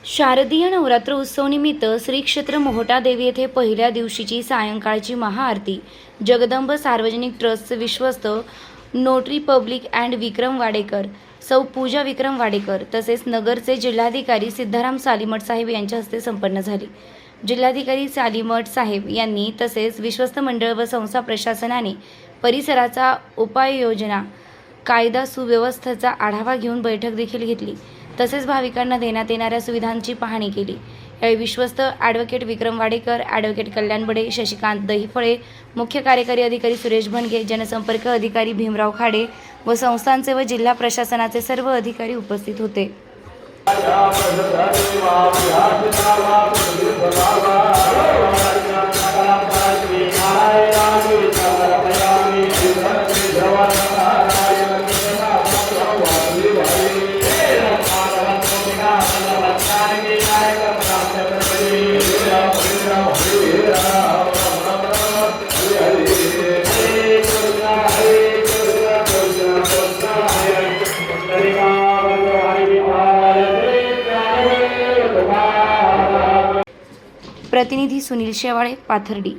शारदीय नवरात्र उत्सवनिमित्त श्री क्षेत्र मोहटा देवी येथे पहिल्या दिवशीची सायंकाळची महाआरती जगदंब सार्वजनिक ट्रस्टचे विश्वस्त नोटरी पब्लिक अँड विक्रम वाडेकर, सौ पूजा विक्रम वाडेकर तसेच नगरचे जिल्हाधिकारी सिद्धाराम सालीमठ साहेब यांच्या हस्ते संपन्न झाली। जिल्हाधिकारी सालीमठ साहेब यांनी तसेच विश्वस्त मंडळ व संस्था प्रशासनाने परिसराचा उपाययोजना कायदा सुव्यवस्थेचा आढावा घेऊन बैठक देखील घेतली। तसेच भाविकांना देण्यात येणाऱ्या सुविधांची पाहणी केली। यावेळी विश्वस्त ॲडव्होकेट विक्रम वाडेकर, ॲडव्होकेट कल्याण बडे, शशिकांत दहिफळे, मुख्य कार्यकारी अधिकारी सुरेश भणगे, जनसंपर्क अधिकारी भीमराव खाडे व संस्थांचे व जिल्हा प्रशासनाचे सर्व अधिकारी उपस्थित होते। प्रतिनिधी सुनील शेवाळे, पाथर्डी।